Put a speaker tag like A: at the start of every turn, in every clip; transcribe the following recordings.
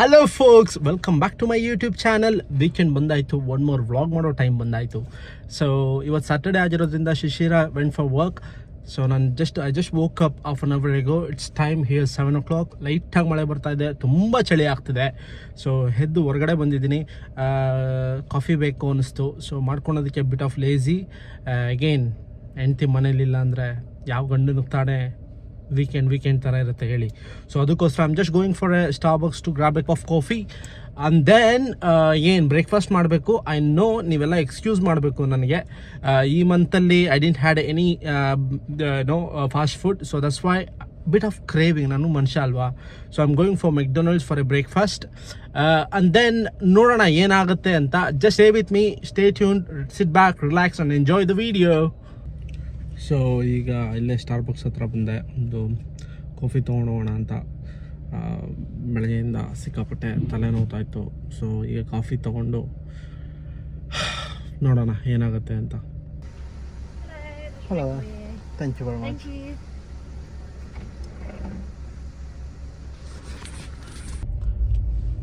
A: Hello folks, welcome back to my YouTube channel. Weekend ಬಂದಾಯಿತು, one more vlog ಮಾಡೋ time ಬಂದಾಯಿತು. So ಇವತ್ತು Saturday ಆಗಿರೋದ್ರಿಂದ Shishira went for work. So ನಾನು I just woke up half an hour ago. It's time here 7 o'clock. ಲೈಟಾಗಿ ಮಳೆ ಬರ್ತಾ ಇದೆ, ತುಂಬ ಚಳಿ ಆಗ್ತಿದೆ. ಸೊ ಎದ್ದು ಹೊರಗಡೆ ಬಂದಿದ್ದೀನಿ. ಕಾಫಿ ಬೇಕು ಅನ್ನಿಸ್ತು, ಸೊ ಮಾಡ್ಕೊಳೋದಕ್ಕೆ ಬಿಟ್ ಆಫ್ ಲೇಝಿ. ಅಗೇನ್ ಹೆಂಡ್ತಿ ಮನೇಲಿಲ್ಲ ಅಂದರೆ ಯಾವ ಗಂಡು ತಾನೇ ವೀಕೆಂಡ್ ಥರ ಇರುತ್ತೆ ಹೇಳಿ. ಸೊ ಅದಕ್ಕೋಸ್ಕರ I'm just going for a Starbucks to grab a cup of coffee and then ಏನು ಬ್ರೇಕ್ಫಾಸ್ಟ್ ಮಾಡಬೇಕು. ಐ ನೋ ನೀವೆಲ್ಲ ಎಕ್ಸ್ಕ್ಯೂಸ್ ಮಾಡಬೇಕು ನನಗೆ. ಈ ಮಂತಲ್ಲಿ I didn't had any fast food, so that's why bit of craving. ನಾನು ಮನುಷ್ಯ ಅಲ್ವಾ. So I am going for McDonald's for a breakfast and then ನೋಡೋಣ ಏನಾಗುತ್ತೆ ಅಂತ. Just stay with me, stay tuned, sit back, relax and enjoy the video. So ಈಗ ಇಲ್ಲೇ Starbucks ಹತ್ರ ಬಂದೆ, ಒಂದು ಕಾಫಿ ತೊಗೊಂಡೋಗೋಣ ಅಂತ. ಬೆಳಗ್ಗೆಯಿಂದ ಸಿಕ್ಕಾಪಟ್ಟೆ ತಲೆನೋವ್ತಾಯಿತ್ತು. ಸೊ ಈಗ ಕಾಫಿ ತೊಗೊಂಡು ನೋಡೋಣ ಏನಾಗುತ್ತೆ ಅಂತ. Hello, thank you very much.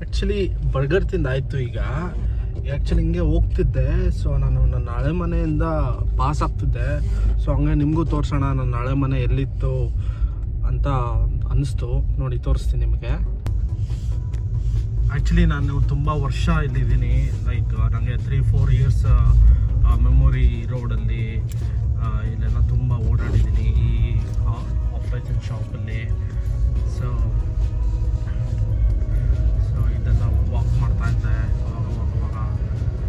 A: Actually burger ತಿಂದಾಯಿತು. ಈಗ ಆ್ಯಕ್ಚುಲಿ ಹಿಂಗೆ ಹೋಗ್ತಿದ್ದೆ. ಸೊ ನಾನು ನನ್ನ ಹಳೆ ಮನೆಯಿಂದ ಪಾಸ್ ಆಗ್ತಿದ್ದೆ. ಸೊ ಹಂಗೆ ನಿಮಗೂ ತೋರಿಸೋಣ ನನ್ನ ಹಳೆ ಮನೆ ಎಲ್ಲಿತ್ತು ಅಂತ ಅನ್ನಿಸ್ತು. ನೋಡಿ ತೋರಿಸ್ತೀನಿ ನಿಮಗೆ. ಆ್ಯಕ್ಚುಲಿ ನಾನು ತುಂಬ ವರ್ಷ ಇಲ್ಲಿದ್ದೀನಿ. ಲೈಕ್ ನನಗೆ 3-4 years ಮೆಮೊರಿ ರೋಡಲ್ಲಿ ಇಲ್ಲೆಲ್ಲ ತುಂಬ ಓಡಾಡಿದ್ದೀನಿ ಈ ಆಪರೇಷನ್ ಶಾಪಲ್ಲಿ. ಸೊ ಇದೆಲ್ಲ ವಾಕ್ ಮಾಡ್ತಾ ಇದ್ದೆ ಅವಾಗ.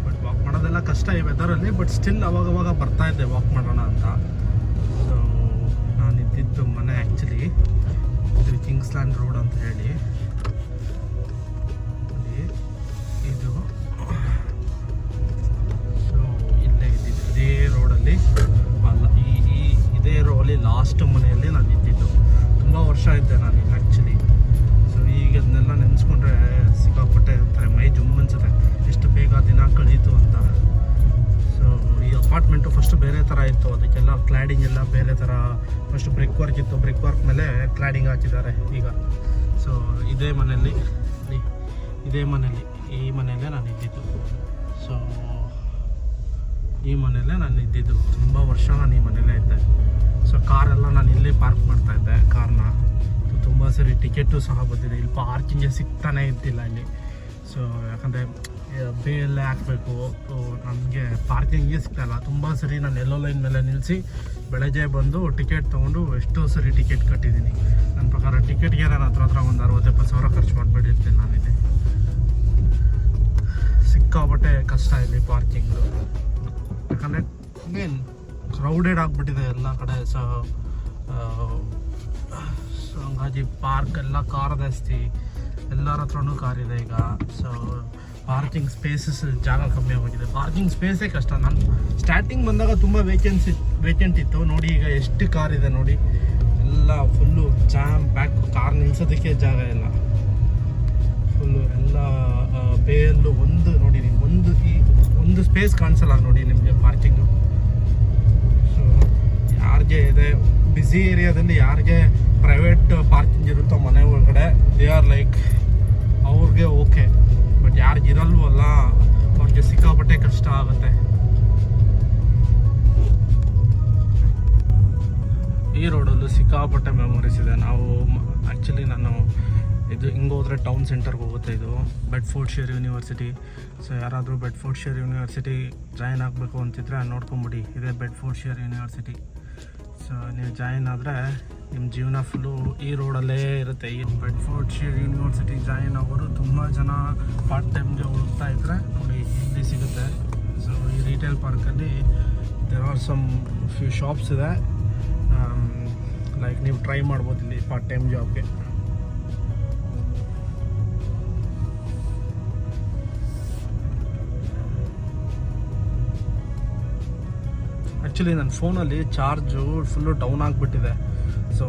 A: ಬಟ್ ವಾಕ್ ಮಾಡೋದೆಲ್ಲ ಕಷ್ಟ ಈ ವೆದರಲ್ಲಿ, ಬಟ್ ಸ್ಟಿಲ್ ಅವಾಗವಾಗ ಬರ್ತಾ ಇದ್ದೆ ವಾಕ್ ಮಾಡೋಣ ಅಂತ. ಸೊ ನಾನು ಇದ್ದಿದ್ದು ಮನೆ ಆ್ಯಕ್ಚುಲಿ ಇದು ಕಿಂಗ್ಸ್ಲ್ಯಾಂಡ್ ರೋಡ್ ಅಂತ ಹೇಳಿ. ಇದು ಸೊ ಇಲ್ಲೇ ಇದ್ದಿದ್ದು ಇದೇ ರೋಡಲ್ಲಿ ಅಲ್ಲ, ಇದೇ ರೋಡಲ್ಲಿ ಲಾಸ್ಟ್ ಮನೆಯಲ್ಲಿ ನಾನು ಇದ್ದಿದ್ದು. ತುಂಬ ವರ್ಷ ಇದ್ದೆ ನಾನು ಇಲ್ಲಿ ಆ್ಯಕ್ಚುಲಿ. ಸೊ ಈಗ ಅದನ್ನೆಲ್ಲ ನೆನೆಸ್ಕೊಂಡ್ರೆ ಸಿಕ್ಕಾಪಟ್ಟೆ ಅಂತಾರೆ, ಮೈ ಜುಮ್ ಅನ್ಸುತ್ತೆ ಎಷ್ಟು ಬೇಗ ದಿನ ಕಳೀತು ಅಂತ. ಸೊ ಈ ಅಪಾರ್ಟ್ಮೆಂಟು ಫಸ್ಟ್ ಬೇರೆ ಥರ ಇತ್ತು, ಅದಕ್ಕೆಲ್ಲ ಕ್ಲಾಡಿಂಗ್ ಎಲ್ಲ ಬೇರೆ ಥರ. ಫಸ್ಟ್ ಬ್ರಿಕ್ ವರ್ಕ್ ಇತ್ತು, ಬ್ರಿಕ್ ವರ್ಕ್ ಮೇಲೆ ಕ್ಲಾಡಿಂಗ್ ಹಾಕಿದ್ದಾರೆ ಈಗ. ಸೊ ಈ ಮನೆಯಲ್ಲಿ ಈ ಮನೆಯಲ್ಲೇ ನಾನು ಇದ್ದಿದ್ದು. ಸೊ ಈ ಮನೆಯಲ್ಲೇ ನಾನು ಇದ್ದಿದ್ದು ತುಂಬ ವರ್ಷ ನಾನು ಈ ಮನೆಯಲ್ಲೇ ಇದ್ದೆ. ಸೊ ಕಾರೆಲ್ಲ ನಾನು ಇಲ್ಲೇ ಪಾರ್ಕ್ ಮಾಡ್ತಾ ಇದ್ದೆ ಕಾರ್ನ. ತುಂಬ ಸರಿ ಟಿಕೆಟು ಸಹ ಬಂದಿದೆ. ಇಲ್ಲಿ ಪಾರ್ಕಿಂಗೇ ಸಿಗ್ತಾನೆ ಇದ್ದಿಲ್ಲ ಇಲ್ಲಿ. ಸೊ ಯಾಕಂದರೆ ಬೇಯಲ್ಲೇ ಹಾಕಬೇಕು, ನನಗೆ ಪಾರ್ಕಿಂಗೇ ಸಿಗ್ತಾಯಿಲ್ಲ. ತುಂಬ ಸರಿ ನಾನು ಎಲ್ಲೋ ಲೈನ್ ಮೇಲೆ ನಿಲ್ಲಿಸಿ ಬೆಳಗ್ಗೆ ಬಂದು ಟಿಕೆಟ್ ತೊಗೊಂಡು ಎಷ್ಟೋ ಸರಿ ಟಿಕೆಟ್ ಕಟ್ಟಿದ್ದೀನಿ. ನನ್ನ ಪ್ರಕಾರ ಟಿಕೆಟ್ಗೆ ನಾನು ಹತ್ರ ಒಂದು 60-70 ಸಾವಿರ ಖರ್ಚು ಮಾಡಿಬಿಟ್ಟಿರ್ತೀನಿ ನಾನಿಲ್ಲಿ. ಸಿಕ್ಕಾಪಟ್ಟೆ ಕಷ್ಟ ಇಲ್ಲಿ ಪಾರ್ಕಿಂಗು, ಯಾಕಂದರೆ ಏನು ಕ್ರೌಡೆಡ್ ಆಗಿಬಿಟ್ಟಿದೆ ಎಲ್ಲ ಕಡೆ. ಸೊ ಹಂಗಾಗಿ ಪಾರ್ಕ್ ಎಲ್ಲ ಕಾರ್ ಜಾಸ್ತಿ, ಎಲ್ಲರ ಹತ್ರನೂ ಕಾರಿದೆ ಈಗ. ಸೊ ಪಾರ್ಕಿಂಗ್ ಸ್ಪೇಸಸ್ ಜಾಗ ಕಮ್ಮಿ ಆಗೋಗಿದೆ. ಪಾರ್ಕಿಂಗ್ ಸ್ಪೇಸೇ ಕಷ್ಟ. ನಾನು ಸ್ಟಾರ್ಟಿಂಗ್ ಬಂದಾಗ ತುಂಬ ವೇಕೆಂಟ್ ಇತ್ತು. ನೋಡಿ ಈಗ ಎಷ್ಟು ಕಾರ್ ಇದೆ ನೋಡಿ, ಎಲ್ಲ ಫುಲ್ಲು ಜಾಮ್ ಪ್ಯಾಕ್. ಕಾರ್ ನಿಲ್ಸೋದಕ್ಕೆ ಜಾಗ ಇಲ್ಲ, ಫುಲ್ಲು ಎಲ್ಲ ಬೇಯಲ್ಲೂ ನೋಡಿ ಒಂದು ಸ್ಪೇಸ್ ಕಾಣಿಸಲ್ಲ ನೋಡಿ ನಿಮಗೆ ಪಾರ್ಕಿಂಗು. ಸೊ ಯಾರಿಗೆ ಇದೆ ಬ್ಯುಸಿ ಏರಿಯಾದಲ್ಲಿ, ಯಾರಿಗೆ ಪ್ರೈವೇಟ್ ಪಾರ್ಕಿಂಗ್ ಇರುತ್ತೋ ಮನೆ ಒಳಗಡೆ, ದೇ ಆರ್ ಲೈಕ್ ಅವ್ರಿಗೆ ಓಕೆ. ಬಟ್ ಯಾರಿಗೆ ಇರಲ್ವಲ್ಲ ಅವ್ರಿಗೆ ಸಿಕ್ಕಾಪಟ್ಟೆ ಕಷ್ಟ ಆಗುತ್ತೆ. ಈ ರೋಡಲ್ಲೂ ಸಿಕ್ಕಾಪಟ್ಟೆ ಮೆಮೊರೀಸ್ ಇದೆ. ನಾವು ಆ್ಯಕ್ಚುಲಿ ನಾನು ಇದು ಹಿಂಗೆ ಹೋದರೆ ಟೌನ್ ಸೆಂಟರ್ಗೆ ಹೋಗುತ್ತೆ. ಇದು ಬೆಡ್ಫೋರ್ಡ್ಶೈರ್ ಯೂನಿವರ್ಸಿಟಿ. ಸೊ ಯಾರಾದರೂ ಬೆಡ್ಫೋರ್ಡ್ಶೈರ್ ಯೂನಿವರ್ಸಿಟಿ ಜಾಯಿನ್ ಆಗಬೇಕು ಅಂತಿದ್ರೆ ನೋಡ್ಕೊಂಬಿಡಿ, ಇದೇ ಬೆಡ್ಫೋರ್ಡ್ಶೈರ್ ಯೂನಿವರ್ಸಿಟಿ. ಸೊ ನೀವು ಜಾಯಿನ್ ಆದರೆ ನಿಮ್ಮ ಜೀವನ ಫುಲ್ಲು ಈ ರೋಡಲ್ಲೇ ಇರುತ್ತೆ. ಈ ಬೆಡ್ಫೋರ್ಡ್ಶೈರ್ ಯೂನಿವರ್ಸಿಟಿ ಜಾಯಿನ್ ಆಗೋರು ತುಂಬ ಜನ ಪಾರ್ಟ್ ಟೈಮ್ಗೆ ಹುಡುಕ್ತಾ ಇದ್ದರೆ ನೋಡಿ ಇಲ್ಲಿ ಸಿಗುತ್ತೆ. ಸೊ ಈ ರಿಟೇಲ್ ಪಾರ್ಕಲ್ಲಿ there are some few shops ಇದೆ. ಲೈಕ್ ನೀವು ಟ್ರೈ ಮಾಡ್ಬೋದು ಇಲ್ಲಿ ಪಾರ್ಟ್ ಟೈಮ್ ಜಾಬ್ಗೆ. ಆ್ಯಕ್ಚುಲಿ ನನ್ನ ಫೋನಲ್ಲಿ ಚಾರ್ಜು ಫುಲ್ಲು ಡೌನ್ ಆಗಿಬಿಟ್ಟಿದೆ. ಸೊ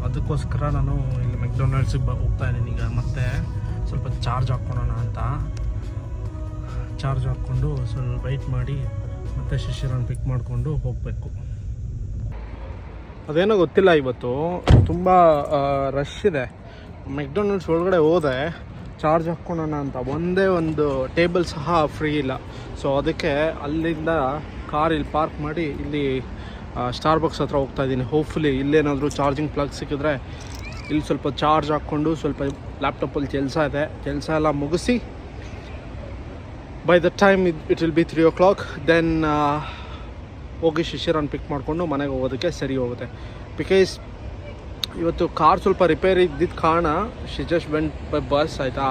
A: ಅದಕ್ಕೋಸ್ಕರ ನಾನು ಇಲ್ಲಿ ಮೆಕ್ಡೊನಾಲ್ಡ್ಸಿಗೆ ಹೋಗ್ತಾ ಇದ್ದೀನಿ ಈಗ. ಮತ್ತೆ ಸ್ವಲ್ಪ ಚಾರ್ಜ್ ಹಾಕ್ಕೊಳ್ಳೋಣ ಅಂತ ಚಾರ್ಜ್ ಹಾಕ್ಕೊಂಡು ಸ್ವಲ್ಪ ವೆಯ್ಟ್ ಮಾಡಿ ಮತ್ತೆ ಶಿಶಿರನ್ನು ಪಿಕ್ ಮಾಡಿಕೊಂಡು ಹೋಗಬೇಕು. ಅದೇನೋ ಗೊತ್ತಿಲ್ಲ, ಇವತ್ತು ತುಂಬ ರಶ್ ಇದೆ. ಮೆಕ್ಡೊನಾಲ್ಡ್ಸ್ ಒಳಗಡೆ ಹೋದೆ, ಚಾರ್ಜ್ ಹಾಕ್ಕೊಳ್ಳೋಣ ಅಂತ ಒಂದೇ ಒಂದು ಟೇಬಲ್ ಸಹ ಫ್ರೀ ಇಲ್ಲ. ಸೊ ಅದಕ್ಕೆ ಅಲ್ಲಿಂದ ಕಾರ್ ಇಲ್ಲಿ ಪಾರ್ಕ್ ಮಾಡಿ ಇಲ್ಲಿ ಸ್ಟಾರ್ಬಕ್ಸ್ ಹತ್ರ ಹೋಗ್ತಾ ಇದ್ದೀನಿ. ಹೋಪ್ಫುಲಿ ಇಲ್ಲೇನಾದರೂ ಚಾರ್ಜಿಂಗ್ ಪ್ಲಗ್ ಸಿಕ್ಕಿದ್ರೆ ಇಲ್ಲಿ ಸ್ವಲ್ಪ ಚಾರ್ಜ್ ಹಾಕ್ಕೊಂಡು ಸ್ವಲ್ಪ ಲ್ಯಾಪ್ಟಾಪಲ್ಲಿ ಕೆಲಸ ಎಲ್ಲ ಮುಗಿಸಿ by the time it will be 3 o'clock. Then ಹೋಗಿ ಶಿಶಿರನ್ನು ಪಿಕ್ ಮಾಡಿಕೊಂಡು ಮನೆಗೆ ಹೋಗೋದಕ್ಕೆ ಸರಿ ಹೋಗುತ್ತೆ. ಬಿಕಾಸ್ ಇವತ್ತು ಕಾರ್ ಸ್ವಲ್ಪ ರಿಪೇರಿ ಇದ್ದಿದ್ದ ಕಾರಣ she just went by bus ಆಯಿತಾ.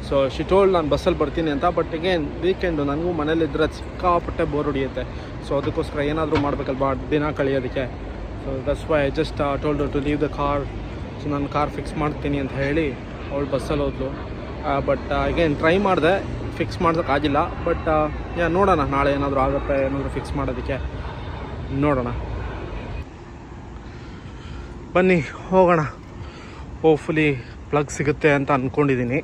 A: ಸೊ ಶಿ ಟೋಲ್ಡ್ ನಾನು ಬಸ್ಸಲ್ಲಿ ಬರ್ತೀನಿ ಅಂತ. ಬಟ್ ಅಗೇನ್ ವೀಕೆಂಡು ನನಗೂ ಮನೇಲಿದ್ದರೆ ಸಿಕ್ಕಾಪಟ್ಟೆ ಬೋರ್ ಹೊಡಿಯುತ್ತೆ. ಸೊ ಅದಕ್ಕೋಸ್ಕರ ಏನಾದರೂ ಮಾಡಬೇಕಲ್ವಾ ದಿನ ಕಳೆಯೋದಕ್ಕೆ. So that's why I just told to leave the car. So ನಾನು ಕಾರ್ ಫಿಕ್ಸ್ ಮಾಡ್ತೀನಿ ಅಂತ ಹೇಳಿ ಅವಳು ಬಸ್ಸಲ್ಲಿ ಹೋದ್ಲು. ಬಟ್ ಅಗೇನ್ ಟ್ರೈ ಮಾಡಿದೆ, ಫಿಕ್ಸ್ ಮಾಡೋದಕ್ಕಾಗಿಲ್ಲ. ಬಟ್ ನೋಡೋಣ, ನಾಳೆ ಏನಾದರೂ ಆಗುತ್ತೆ ಏನಾದರೂ ಫಿಕ್ಸ್ ಮಾಡೋದಕ್ಕೆ ನೋಡೋಣ. ಬನ್ನಿ ಹೋಗೋಣ. ಹೋಪ್ಫುಲಿ ಪ್ಲಗ್ ಸಿಗುತ್ತೆ ಅಂತ ಅಂದ್ಕೊಂಡಿದ್ದೀನಿ.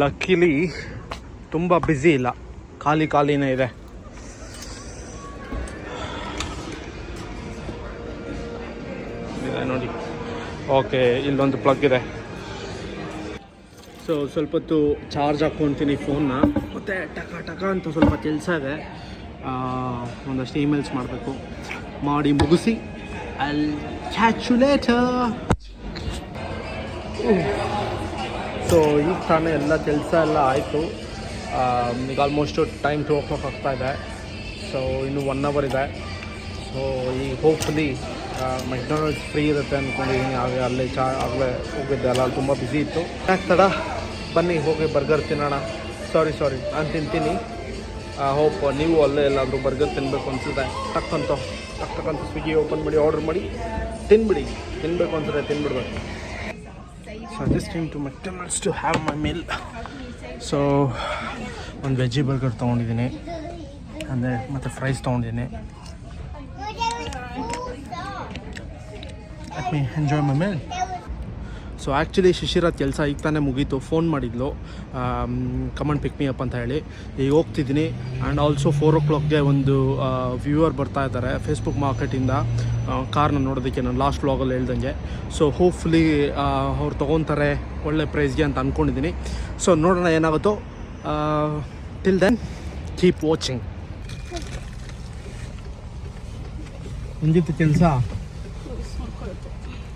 A: ಲಕ್ಕಿಲಿ ತುಂಬ ಬ್ಯುಸಿ ಇಲ್ಲ, ಖಾಲಿನೇ ಇದೆ. ನೋಡಿ, ಓಕೆ, ಇಲ್ಲೊಂದು ಪ್ಲಗ್ ಇದೆ. ಸೊ ಸ್ವಲ್ಪ ಹೊತ್ತು ಚಾರ್ಜ್ ಹಾಕ್ಕೊತೀನಿ ಫೋನ್ನ. ಮತ್ತು ಟಕ ಅಂತ ಸ್ವಲ್ಪ ಕೆಲಸ ಇದೆ. ಒಂದಷ್ಟು ಇಮೇಲ್ಸ್ ಮಾಡಬೇಕು, ಮಾಡಿ ಮುಗಿಸಿ I'll catch you later. So ಈಗ ತಾನೇ ಎಲ್ಲ ಕೆಲಸ ಎಲ್ಲ ಆಯಿತು. ಈಗ ಆಲ್ಮೋಸ್ಟ್ ಟೈಮ್ 2 o'clock ಆಗ್ತಾ ಇದೆ. ಸೊ ಇನ್ನೂ 1 hour ಇದೆ. ಸೊ ಈಗ ಹೋಪ್ಫುಲಿ ಮೆಕ್ಡೊನಾಲ್ಡ್ಸ್ ಫ್ರೀ ಇರುತ್ತೆ ಅಂದ್ಕೊಂಡಿದ್ದೀನಿ. ಆಗಲೇ ಹೋಗಿದ್ದೆ ಅಲ್ಲ, ಅಲ್ಲಿ ತುಂಬ ಬ್ಯುಸಿ ಇತ್ತು. ಯಾಕೆ ತಡ, ಬನ್ನಿ ಹೋಗಿ ಬರ್ಗರ್ ತಿನ್ನೋಣ. ಸಾರಿ ನಾನು ತಿಂತೀನಿ. ಹೋಪ್ ನೀವು ಅಲ್ಲೇ ಎಲ್ಲಾದರೂ ಬರ್ಗರ್ ತಿನ್ನಬೇಕು ಅನಿಸುತ್ತೆ. ಟಕ್ಕಂತ ಸ್ವಿಗ್ಗಿ ಓಪನ್ ಮಾಡಿ ಆರ್ಡರ್ ಮಾಡಿ ತಿನ್ನಬೇಕು ಅನ್ಸುತ್ತೆ, ತಿನ್ಬಿಡ್ಬೇಕು. So I just came to McDonald's to have my meal. So ಒಂದು ವೆಜ್ಜಿ ಬರ್ಗರ್ ತೊಗೊಂಡಿದ್ದೀನಿ, ಅಂದರೆ ಮತ್ತು ಫ್ರೈಸ್ ತೊಗೊಂಡಿದ್ದೀನಿ. Let me enjoy my meal. So actually ಶಿಶಿರತ್ ಕೆಲಸ ಈಗ ತಾನೇ ಮುಗೀತು. ಫೋನ್ ಮಾಡಿದ್ಲು, ಕಮನ್ ಪಿಕ್ ಮಿ ಅಪ್ ಅಂತ ಹೇಳಿ. ಈಗ ಹೋಗ್ತಿದ್ದೀನಿ. ಆ್ಯಂಡ್ ಆಲ್ಸೋ 4 o'clockಗೆ ಒಂದು ವ್ಯೂವರ್ ಬರ್ತಾ ಇದ್ದಾರೆ ಫೇಸ್ಬುಕ್ ಮಾರ್ಕೆಟಿಂದ ಕಾರ್ನ ನೋಡೋದಕ್ಕೆ, ನಾನು ಲಾಸ್ಟ್ ವ್ಲಾಗಲ್ಲಿ ಹೇಳ್ದಂಗೆ. ಸೊ ಹೋಪ್ಫುಲಿ ಅವ್ರು ತೊಗೊತಾರೆ ಒಳ್ಳೆ ಪ್ರೈಸ್ಗೆ ಅಂತ ಅಂದ್ಕೊಂಡಿದ್ದೀನಿ. ಸೊ ನೋಡೋಣ ಏನಾಗುತ್ತೋ. Till then keep watching. ಒಂದಿತ್ತು ಕೆಲಸ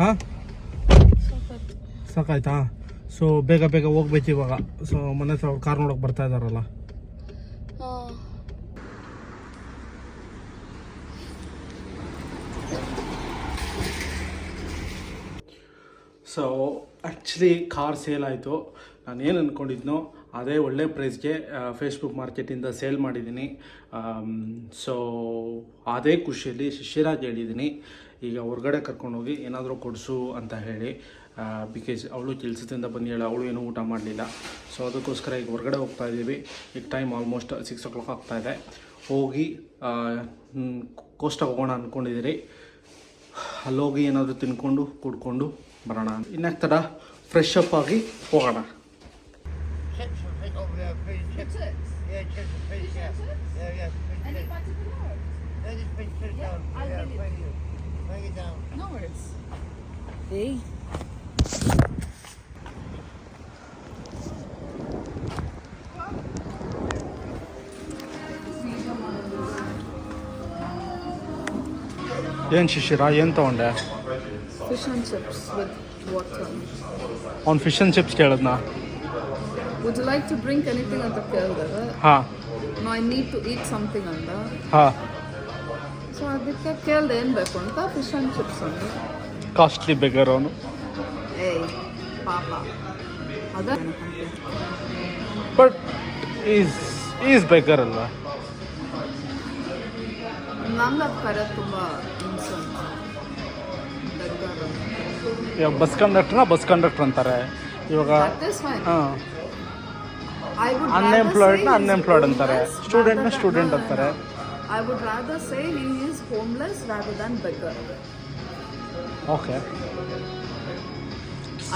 A: ಹಾಂ ಸಾಕಾಯ್ತಾ? ಸೊ ಬೇಗ ಹೋಗ್ಬೇಕು ಇವಾಗ. ಸೊ ಮನೆ ಹತ್ರ ಅವ್ರು ಕಾರ್ ನೋಡೋಕೆ ಬರ್ತಾ ಇದ್ದಾರಲ್ಲ. ಸೊ ಆ್ಯಕ್ಚುಲಿ ಕಾರ್ ಸೇಲ್ ಆಯಿತು. ನಾನು ಏನು ಅಂದ್ಕೊಂಡಿದ್ನೋ ಅದೇ ಒಳ್ಳೆ ಪ್ರೈಸ್ಗೆ ಫೇಸ್ಬುಕ್ ಮಾರ್ಕೆಟಿಂದ ಸೇಲ್ ಮಾಡಿದ್ದೀನಿ. ಸೊ ಅದೇ ಖುಷಿಯಲ್ಲಿ ಶಿಶಿರಾಗೆ ಹೇಳಿದ್ದೀನಿ, ಈಗ ಹೊರಗಡೆ ಕರ್ಕೊಂಡೋಗಿ ಏನಾದರೂ ಕೊಡಿಸು ಅಂತ ಹೇಳಿ. ಬಿಕಾಸ್ ಅವಳು ಕೆಲಸದಿಂದ ಬಂದು ಅವಳು ಏನೂ ಊಟ ಮಾಡಲಿಲ್ಲ. ಸೊ ಅದಕ್ಕೋಸ್ಕರ ಈಗ ಹೊರಗಡೆ ಹೋಗ್ತಾ ಇದ್ದೀವಿ. ಈಗ ಟೈಮ್ ಆಲ್ಮೋಸ್ಟ್ 6 o'clock ಆಗ್ತಾಯಿದೆ. ಹೋಗಿ ಕೋಸ್ಟಾಗಿ ಹೋಗೋಣ ಅಂದ್ಕೊಂಡಿದ್ದೀರಿ. ಅಲ್ಲೋಗಿ ಏನಾದರೂ ತಿನ್ಕೊಂಡು ಕುಡ್ಕೊಂಡು ಬರೋಣ. ಇನ್ಯಾಕೆ ತಡ, ಫ್ರೆಶ್ ಅಪ್ ಆಗಿ ಹೋಗೋಣ. ಏನು ಶಿಶಿರ, ಏನು ತೊಗೊಂಡೆ?
B: Fish and chips with water.
A: ಅವ್ನು ಫಿಶ್ ಆ್ಯಂಡ್ ಚಿಪ್ಸ್ ಕೇಳಿದ್ನಾ?
B: Would you like to drink anything ಅಂತ ಕೇಳಿದ್ರೆ,
A: ಹಾಂ,
B: no, I need to eat something ಅಂದ.
A: ಹಾಂ.
B: ಸೊ ಅದಕ್ಕೆ ಕೇಳಿದೆ ಏನು ಬೇಕು ಅಂತ. ಫಿಶ್ ಆ್ಯಂಡ್ ಚಿಪ್ಸ್ ಅಂದ.
A: ಕಾಸ್ಟ್ಲಿ ಬೆಗರ್ ಅವನು.
B: ಏಯ್ ಪಾಪ, ಅದ
A: ಬಟ್ ಈಸ್ ಬೆಗರ್ ಅಲ್ವಾ?
B: ನಂಗೆ ಅದು ಕರೆಯೋದು ತುಂಬ ಇನ್ಸಲ್ಟ್.
A: ಇವಾಗ ಬಸ್ ಕಂಡಕ್ಟರ್ ಅಂತಾರೆ ಇವಾಗ. ಹಾಂ, ಅನ್ಎಂಪ್ಲಾಯ್ಡ್ ಅಂತಾರೆ, ಸ್ಟೂಡೆಂಟ್ ಅಂತಾರೆ.
B: I would rather say he is homeless rather than beggar.
A: Okay.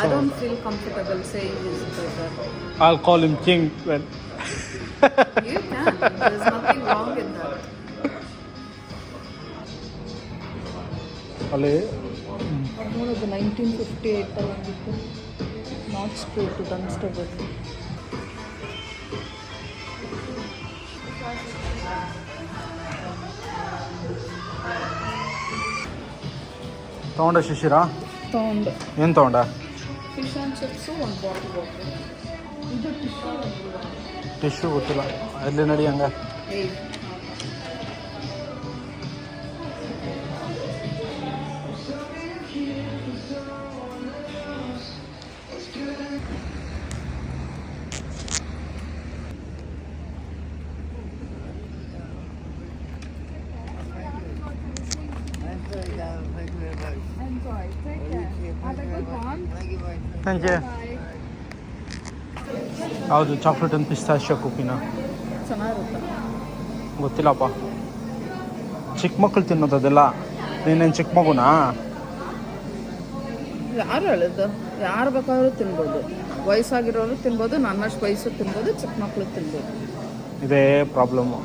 B: I don't feel comfortable saying he is beggar.
A: I'll call him king then.
B: You can. There's nothing wrong in that.
A: ಅಲ್ಲಿ
B: ನೋಡೋದು 1958 ಆಗಿತ್ತು. Not straight ಇದು ಅನ್ಸ್ಕೋಬೇಕು.
A: ತೊಗೊಂಡ ಶಿಶಿರ
B: ತೊಗೊಂಡು
A: ಏನು ತೊಗೊಂಡ?
B: Fish and chips, ಒಂದು bottle water. ಇದು
A: ಟಿಶ್ಯೂ ಗೊತ್ತಿಲ್ಲ, ಎಲ್ಲಿ ನಡಿ ಹಂಗೆ. Thank you. ಯಾವುದು ಚಾಕ್ಲೇಟ್ ಅಂಡ್ ಪಿಸ್ತಾಶಿಯೋ ಕುಕಿನ?
B: ಚೆನ್ನಾಗಿರುತ್ತೆ.
A: ಗೊತ್ತಿಲ್ಲಪ್ಪ, ಚಿಕ್ಕ ಮಕ್ಕಳು ತಿನ್ನೋದು ಅದೆಲ್ಲ. ನೀನೇನು ಚಿಕ್ಕ ಮಗುನಾ?
B: ಯಾರು ಹೇಳಿದ್ದು? ಯಾರು ಬೇಕಾದ್ರೂ ತಿನ್ಬೋದು, ವಯಸ್ಸಾಗಿರೋರು ತಿನ್ಬೋದು, ನನ್ನಷ್ಟು ವಯಸ್ಸು ತಿನ್ಬೋದು, ಚಿಕ್ಕ ಮಕ್ಕಳು ತಿನ್ಬೋದು.
A: ಇದೇ ಪ್ರಾಬ್ಲಮ್ಮು.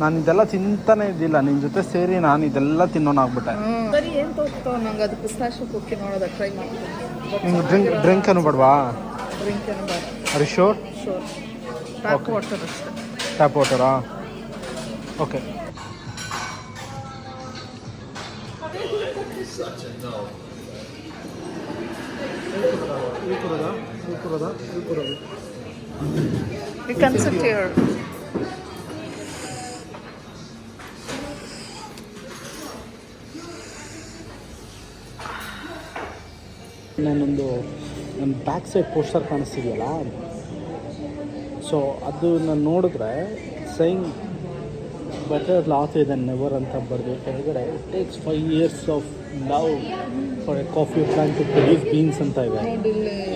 A: ನಾನು ಇದೆಲ್ಲ ತಿಂತಾನೆ ಇದ್ದಿಲ್ಲ, ನಿನ್ನ ಜೊತೆ ಸೇರಿ ನಾನು ಇದೆಲ್ಲ ತಿನ್ನೋನಾಗ್ಬಿಟ್ಟೆ.
B: ಸರಿ, ಏನು ತೋರಿಸ್ತಾವ ನಂಗೆ ಅದು ಪಿಸ್ತಾಶಿಯೋ ಕುಕ್ಕಿ ನೋಡೋದ ಟ್ರೈ ಮಾಡ್ತೀನಿ.
A: ನಿಂಗೆ ಡ್ರಿಂಕ್ ಏನು ಬೇಡವಾ?
B: ಡ್ರಿಂಕ್ ಏನು ಬೇಡ.
A: Are you sure?
B: Sure. Tap water ಅಷ್ಟೇ.
A: ಟ್ಯಾಪ್ ವಾಟರಾ? Okay.
B: You can sit here.
A: ನಾನೊಂದು ನನ್ನ ಬ್ಯಾಕ್ ಸೈಡ್ ಪೋಸ್ಟರ್ ಕಾಣಿಸ್ತಿದೆಯಲ್ಲ, ಸೊ ಅದು ನಾನು ನೋಡಿದ್ರೆ sign better late than never ಅಂತ ಬರೆದು ಕೆಳಗಡೆ it takes 5 years of love for a coffee plant to produce beans ಅಂತ ಇದೆ.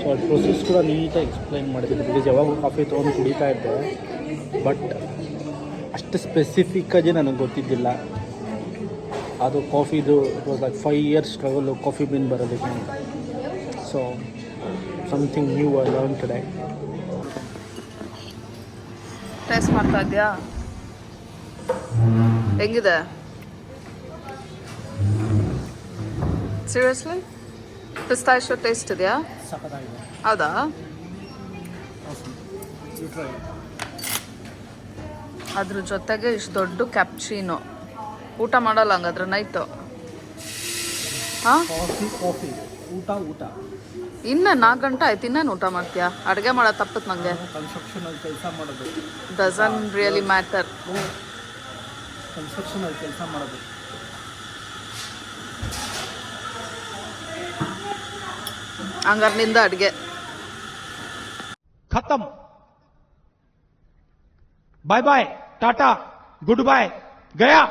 A: ಸೊ ಅದು ಪ್ರೊಸೆಸ್ ಕೂಡ ನೀಟಾಗಿ ಎಕ್ಸ್ಪ್ಲೈನ್ ಮಾಡಿದ್ದೀನಿ. ಬಿಕಾಸ್ ಯಾವಾಗ ಕಾಫಿ ತೊಗೊಂಡು ಕುಡಿತಾ ಇದ್ದೆ, ಬಟ್ ಅಷ್ಟು ಸ್ಪೆಸಿಫಿಕ್ಕಾಗಿ ನನಗೆ ಗೊತ್ತಿದ್ದಿಲ್ಲ ಅದು ಕಾಫಿದು. It was like 5 years struggle coffee bean ಬರೋದಕ್ಕೆ. So something new I learn today.
B: Taste ಮಾಡ್ತಾ ಇದೆಯಾ? ಹೆಂಗಿದೆ? ಸೀರಿಯಸ್ಲಿ ಪಿಸ್ತಾಶಿಯೋ ಟೇಸ್ಟ್ ಇದೆಯಾ? ಹೌದಾ? ಅದ್ರ ಜೊತೆಗೆ ಇಷ್ಟು ದೊಡ್ಡ ಕ್ಯಾಪ್ಚೀನೋ. ಊಟ ಮಾಡಲ್ಲ ಹಂಗಾದ್ರೆ ನೈಟು? ಹಾಂ,
A: ಕಾಫಿ ಊಟ
B: ಇನ್ನು 4 ಗಂಟೆ ಆಯ್ತು, ಇನ್ನೇನು ಊಟ ಮಾಡ್ತೀಯಾ? ಅಡುಗೆ ಮಾಡೋದು ತಪ್ಪತ್ತು ನನಗೆ.
A: ಕನ್ಸ್ಟ್ರಕ್ಷನಲ್ಲಿ ಕೆಲಸ ಮಾಡೋದು
B: ಡಸನ್ ರಿಯಲಿ ಮ್ಯಾಟರ್.
A: ಕನ್ಸ್ಟ್ರಕ್ಷನಲ್ಲಿ ಕೆಲಸ ಮಾಡೋದು.
B: ಹಂಗಾರೆ ನಿಂದ ಅಡುಗೆ
A: ಖತಮ್. ಬಾಯ್ ಬಾಯ್, ಟಾಟಾ, ಗುಡ್ ಬಾಯ್, ಗಯಾ.